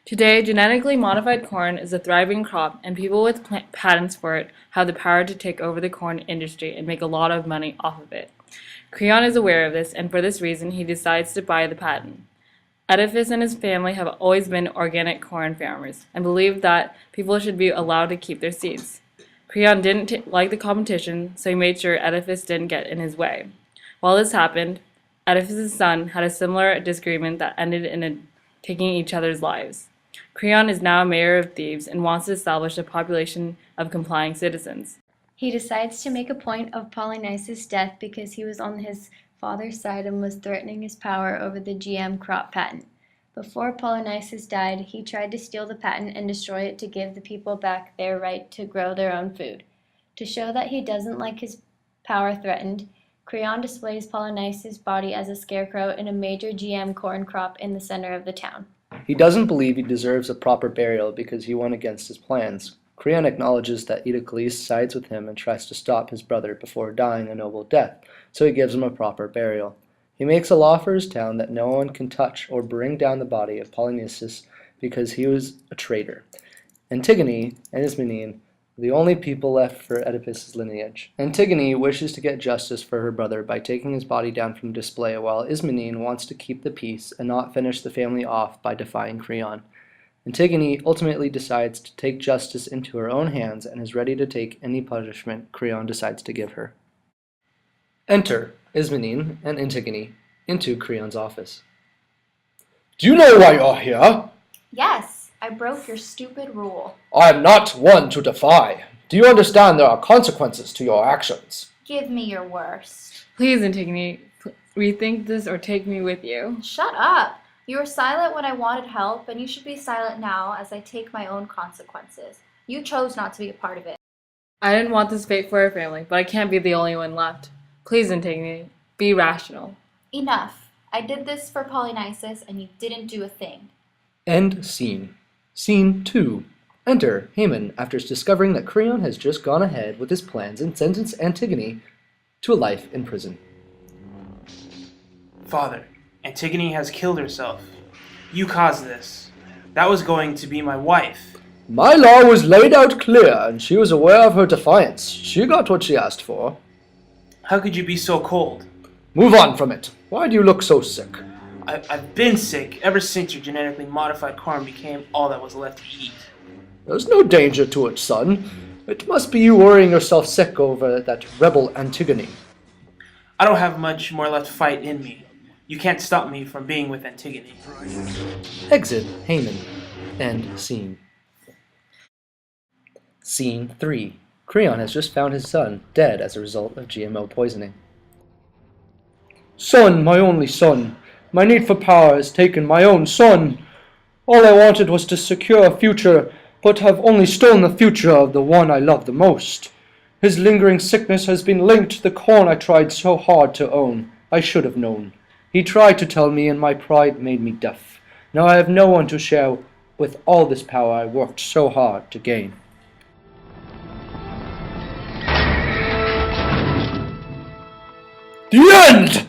Today, genetically modified corn is a thriving crop, and people with patents for it have the power to take over the corn industry and make a lot of money off of it. Creon is aware of this, and for this reason, he decides to buy the patent. Oedipus and his family have always been organic corn farmers and believed that people should be allowed to keep their seeds. Creon didn't like the competition, so he made sure Oedipus didn't get in his way. While this happened, Oedipus' son had a similar disagreement that ended in taking each other's lives. Creon is now mayor of Thebes and wants to establish a population of complying citizens. He decides to make a point of Polynices' death because he was on his father's side and was threatening his power over the GM crop patent. Before Polynices died, he tried to steal the patent and destroy it to give the people back their right to grow their own food. To show that he doesn't like his power threatened, Creon displays Polynices' body as a scarecrow in a major GM corn crop in the center of the town. He doesn't believe he deserves a proper burial because he went against his plans. Creon acknowledges that Oedicles sides with him and tries to stop his brother before dying a noble death, so he gives him a proper burial. He makes a law for his town that no one can touch or bring down the body of Polynices because he was a traitor. Antigone and Ismene are the only people left for Oedipus' lineage. Antigone wishes to get justice for her brother by taking his body down from display, while Ismene wants to keep the peace and not finish the family off by defying Creon. Antigone ultimately decides to take justice into her own hands and is ready to take any punishment Creon decides to give her. Enter Ismene and Antigone into Creon's office. Do you know why you're here? Yes, I broke your stupid rule. I am not one to defy. Do you understand there are consequences to your actions? Give me your worst. Please, Antigone, rethink this or take me with you. Shut up! You were silent when I wanted help, and you should be silent now as I take my own consequences. You chose not to be a part of it. I didn't want this fate for our family, but I can't be the only one left. Please, Antigone, be rational. Enough. I did this for Polynices, and you didn't do a thing. End scene. Scene 2. Enter Haman after discovering that Creon has just gone ahead with his plans and sentenced Antigone to a life in prison. Father, Antigone has killed herself. You caused this. That was going to be my wife. My law was laid out clear, and she was aware of her defiance. She got what she asked for. How could you be so cold? Move on from it. Why do you look so sick? I've been sick ever since your genetically modified corn became all that was left to eat. There's no danger to it, son. It must be you worrying yourself sick over that rebel Antigone. I don't have much more left fight in me. You can't stop me from being with Antigone. Exit Haman. End scene. Scene 3. Creon has just found his son dead as a result of GMO poisoning. Son, my only son. My need for power has taken my own son. All I wanted was to secure a future, but have only stolen the future of the one I love the most. His lingering sickness has been linked to the corn I tried so hard to own. I should have known. He tried to tell me, and my pride made me deaf. Now I have no one to share with all this power I worked so hard to gain. The end!